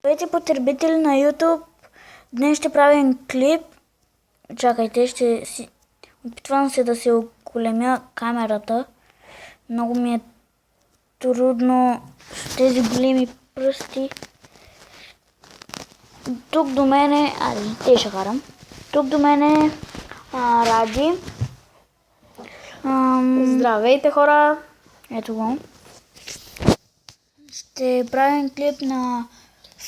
Здравейте, потребители на YouTube! Днес ще правим клип. Чакайте, опитвам се да се оголемя камерата. Много ми е трудно с тези големи пръсти. Тук до мене... те ще карам. Тук до мене Ради. Здравейте, хора! Ето го. Ще правим клип на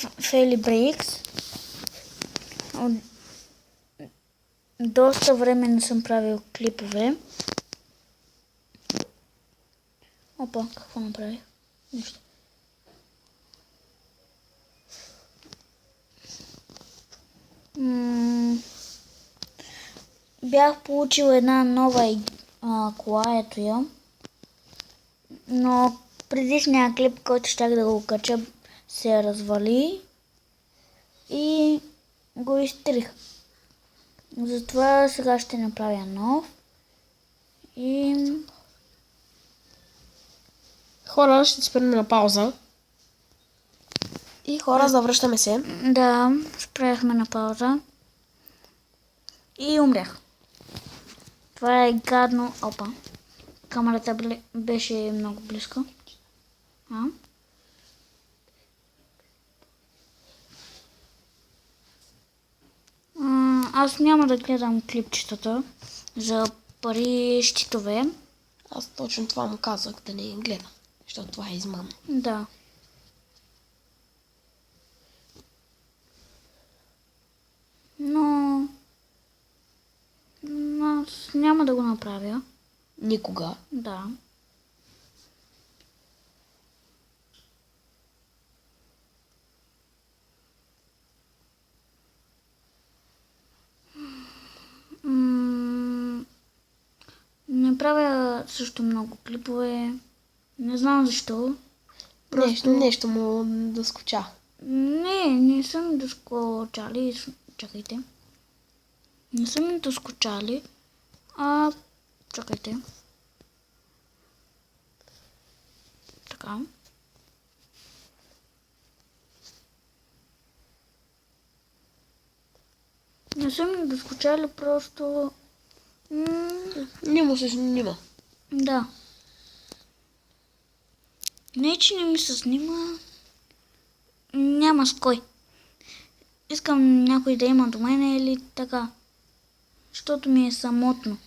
Feli Breaks. Доста време не съм правил клипове. Опа, какво направих? Нищо. Бях получил една нова кола, ето я. Но предишния клип, който щях да го кача, се развали и го изтрих. Затова сега ще направя нов. И... Хора, ще спрем на пауза. И хора, завръщаме се. Да, спряхме на пауза. И умрях. Това е гадно. Опа. Камерата беше много близко. Аз няма да гледам клипчетата за пари щитове. Аз точно това му казах, да не гледа, защото това е измама. Да. Но аз няма да го направя. Никога. Да. Не правя също много клипове. Не знам защо. Нещо му доскоча. Не съм доскочали. Чакайте. Не са ми доскочали. Чакайте. Така. Не са ми доскочали, просто... Не му се снима. Да. Не, че не ми се снима. Няма с кой. Искам някой да има до мене или така. Защото ми е самотно.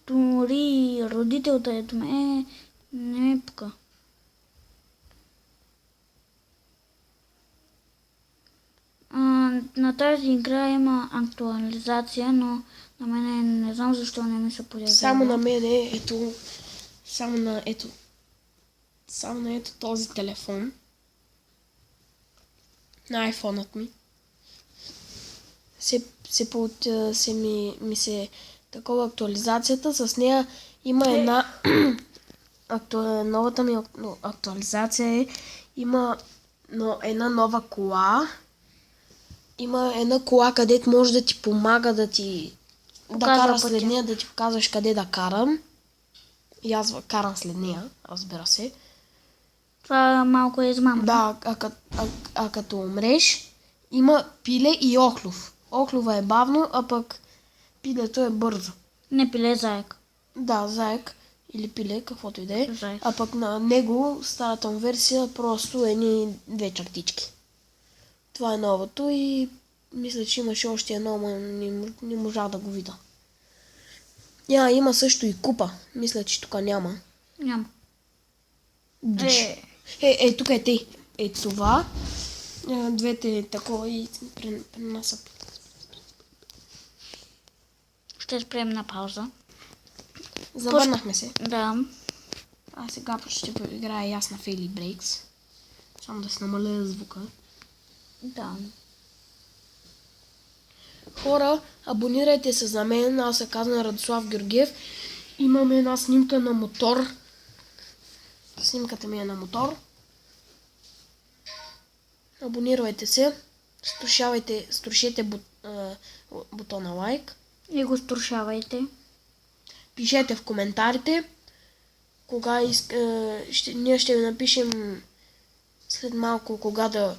Дори родител да е до мене, не ме пука. На тази игра има актуализация, но на мене не знам защо не ми се появява. Само на мене, ето... Само на ето този телефон. На айфонът ми. Ми се такова актуализацията. С нея има една... новата ми актуализация има една нова кола. Има една кола, където може да ти помага да кара след нея, да ти показваш къде да карам. И аз карам след нея, разбира се. Това малко е измама. Да, като умреш, има пиле и охлов. Охлова е бавно, а пък пилето е бързо. Не пиле, заек. Да, заек или пиле, каквото и да е. Заек. А пък на него, старата му версия, просто едни две чертички. Това е новото и мисля, че имаше още едно, но не можах да го видя. Има също и купа. Мисля, че тук няма. Няма. Тук е тъй. Това. Двете такова и пренасят. Ще спрем на пауза. Завърнахме се. Да. А сега ще играя и аз на Feli Breaks. Само да се намаля звука. Да. Хора, абонирайте се за мен. Аз се казвам Радослав Георгиев. Имаме една снимка на мотор. Снимката ми е на мотор. Абонирайте се. Струшете бутона лайк. И го струшавайте. Пишете в коментарите ние ще ви напишем след малко, кога да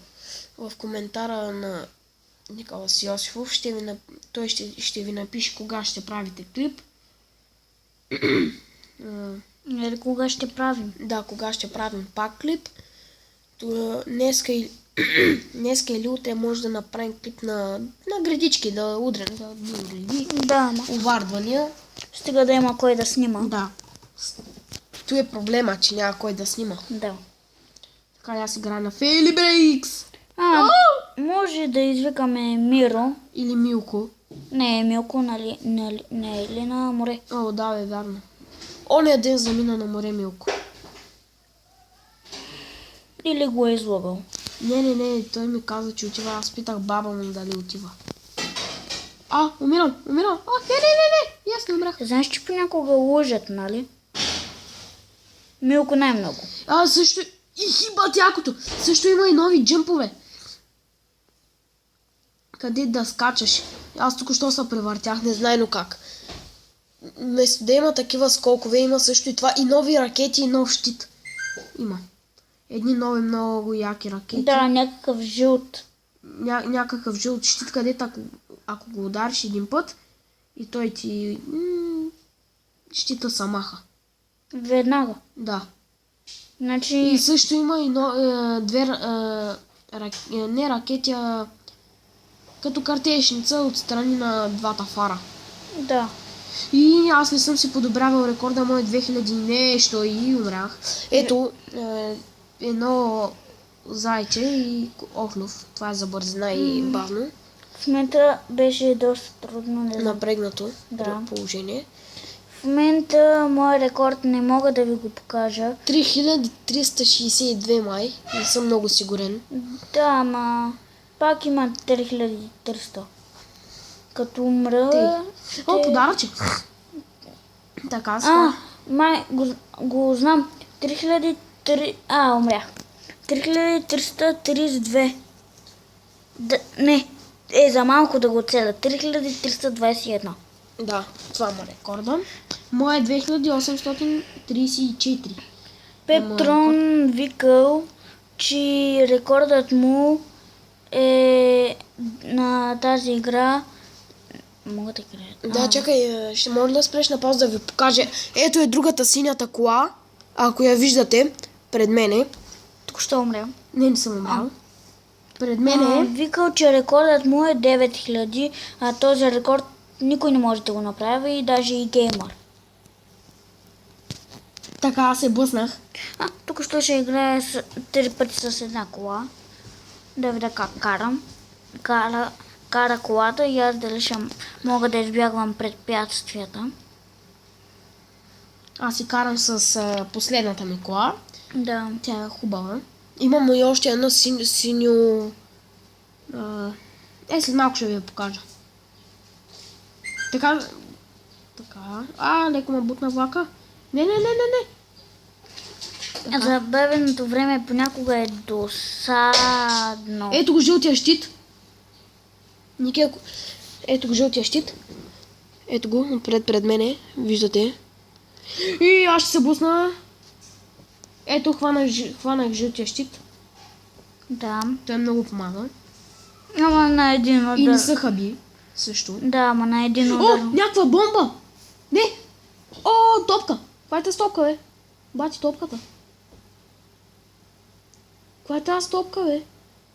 в коментара на Николас Йосифов, той ще ви напише кога ще правите клип. Или кога ще правим? Да, кога ще правим пак клип. Днеска или утре може да направим клип на гредички, да удрен, да греди. Да, Увардвания. стига да има кой да снима. Да. Това е проблема, че няма кой да снима. Да. Така аз играя на Фейли Брейкс. Може да извикаме Миро. Или Милко. Не, Милко, нали, не, или на море. О, да, бе, вярно. Оня ден замина на море Милко. Или го е излагал. Не, той ми каза, че отива. Аз питах баба му дали отива. Умирам. Не. И аз не умрях. Знаеш, че понякога лъжат, нали? Милко най-много. Също и хибат якото. Също има и нови джъмпове. Къде да скачаш? Аз току-що се превъртях, не знайно как. Вместо да има такива скокове, има също и това. И нови ракети, и нов щит. Има. Едни нови много яки ракети. Да, някакъв жълт. Някакъв жълт щит, където ако го удариш един път, и той ти щита се маха. Веднага. Да. Значи... И също има и две не ракети, а като картешница отстрани на двата фара. Да. И аз не съм си подобрявал рекорда мой 2000 нещо и умрях. Ето, едно зайче и охлюв. Това е за бързина и бавно. В момента беше доста трудно. Напрегнато Да. положение. В момента моят рекорд не мога да ви го покажа. 3362 май. Не съм много сигурен. Да, ама пак има 3300. Като умра... Подаръче. Така ска. Май го знам. 3003... умрях. 3332. Не, за малко да го целя. 3321. Да, това му рекорда. Моя е 2834. Петрон викал, че рекордът му е на тази игра. Мога да играя. Да, чакай, ще може да спреш на пауза да ви покажа. Ето е другата синята кола, ако я виждате пред мене. Тук ще умря. Не съм умрял. Пред мене Викал, че рекордът му е 9000, а този рекорд никой не може да го направи, даже и геймър. Така, аз се блъснах. Тук ще играя 3 пъти с една кола. Да видя как карам. Кара колата и аз дали ще мога да избягвам препятствията. Аз си карам с последната ми кола. Да. Тя е хубава. Имам и още едно синьо... след малко ще ви я покажа. Така. Леко ме бутна влака. Не. За бебеното време понякога е досадно. Ето го жълтия щит. Ето го жълтия щит. Ето го, отпред пред мене. Виждате. И аз ще се бусна. Ето, хванах жълтия щит. Да. Той много помага. Ама на един удар. И не са хаби. Също. Да, ама на един удар. Някаква бомба! Не! Топка! Каква е тази топка, бе? Бати топката. Каква е тази топка, бе?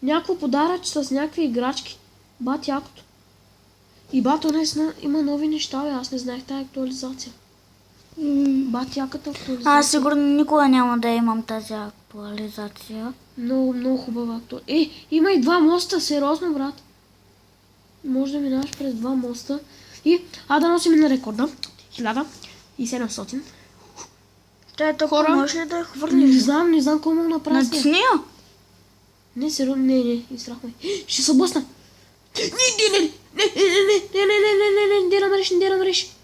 Някакво подаръч с някакви играчки. Бати якото. И бато наистина има нови неща, бе. Аз не знаех тази актуализация. Бати яката актуализация. Аз сигурно никога няма да имам тази актуализация. Много хубава актуализация. Има и 2 моста, сериозно, брат. Може да минаваш през 2 моста. И, да носим на рекорда. 1700. Тя е толкова, можеш ли да я хвърлиш? Не знам какво мога направя. Натисни я. Не, сериозно, не, изстрахме. Ще се блъсна. Не, намреш.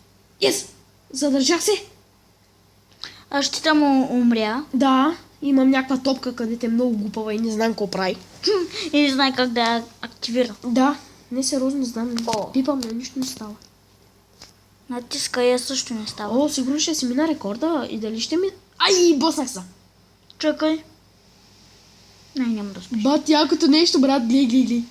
Yes! Задържах се. Аз ще му умря. Да, имам някаква топка, където е много глупава и не знам какво прави. И не знае как да я активира. Да, не сериозно, не знам. Пипам, нищо не става. Натиска я също не става. Сигурно ще си мина рекорда и дали ще ми... Ай, боснах се. Чакай. Не, няма да спиш. Бат, якото нещо, брат, гледай.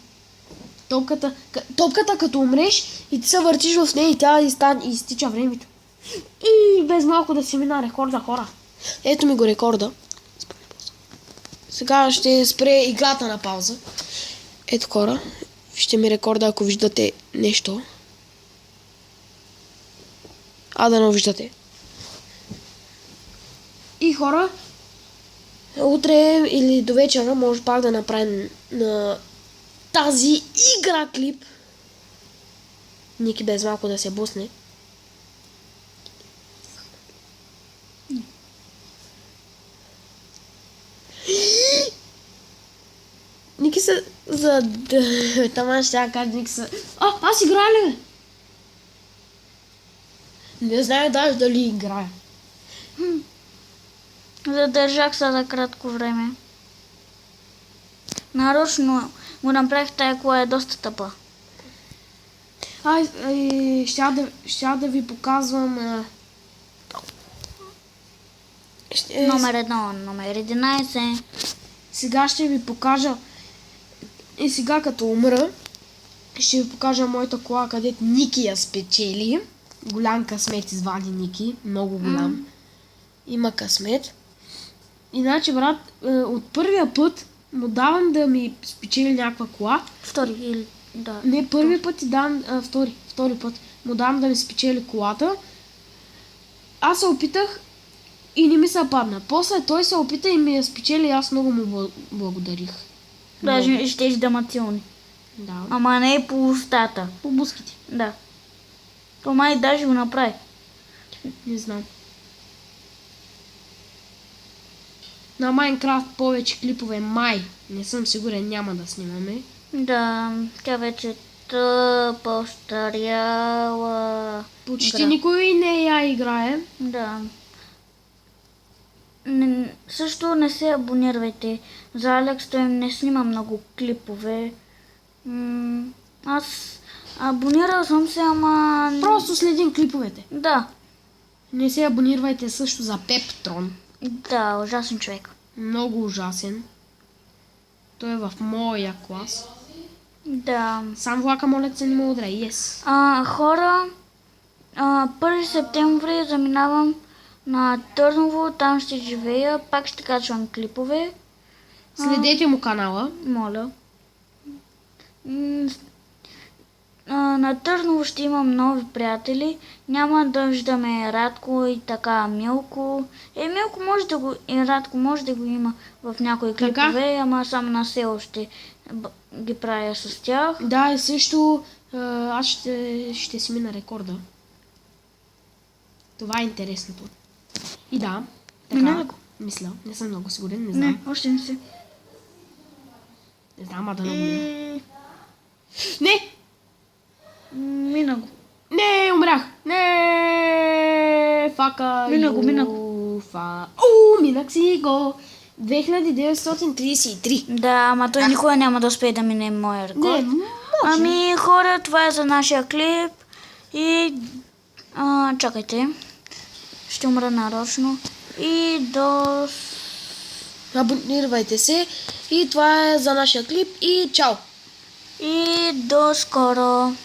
Топката като умреш и ти се въртиш в нея и тя изтича времето. И без малко да си мина рекорда, хора. Ето ми го рекорда. Сега ще спре играта на пауза. Ето, хора. Вижте ми рекорда, ако виждате нещо. Да не виждате. И хора, утре или до вечера може пак да направим на тази игра клип. Ники без малко да се бусне. Ники са за... Тама ще кажа, Ники са... Аз играя ли, бе? Не знае даже дали играя. Задържах се за кратко време. Нарочно го направих, тая кола е доста тъпа. Ще да ви показвам... Номер 1, номер 11. Сега ще ви покажа... И сега като умра, ще ви покажа моята кола, където Ники я спечели. Голям късмет извади Ники. Много голям. Има късмет. Иначе, брат, от първия път му давам да ми спечели някаква кола. Втори или... Да. Не, първи път ти давам... Втори път му давам да ми спечели колата. Аз се опитах и не ми се падна. После той се опита и ми я спечели и аз много му благодарих. Даже ще издаматилни. Да. Ама не и по устата. По буските. Да. То май даже го направи. Не знам. На Майнкрафт повече клипове май. Не съм сигурен, няма да снимаме. Да, тя вече е тъпа, остаряла. Почти игра. никой не я играе. Да. Също не се абонирайте. За Алекс той не снима много клипове. Аз абонирал съм се, ама... Просто следим клиповете. Да. Не се абонирайте също за Пептрон. Да, ужасен човек. Много ужасен. Той е в моя клас. Да. Сам влака молят се не му удря. Yes. Хора, 1 септември заминавам на Търново, там ще живея, пак ще качвам клипове. Следете му канала. Моля. На Търново ще имам нови приятели. Няма да виждаме Радко и така Милко. Милко може да го... И Радко може да го има в някои клипове, ама само на село ще ги правя с тях. Да, и също аз ще си мина рекорда. Това е интересното. И да, така, мисля, не съм много сигурен, не знам. Не, още не си. Не знам, да много мина. Не! Мина го. Не, умрях! Не! Фака! Мина го. Минах си го! 2933. Да, ама той никога няма да успее да мине моя рекорд. Не, може. Ами хора, това е за нашия клип. И чакайте. Ще умра нарочно. И до... Абонирайте се. И това е за нашия клип. И чао! И до скоро.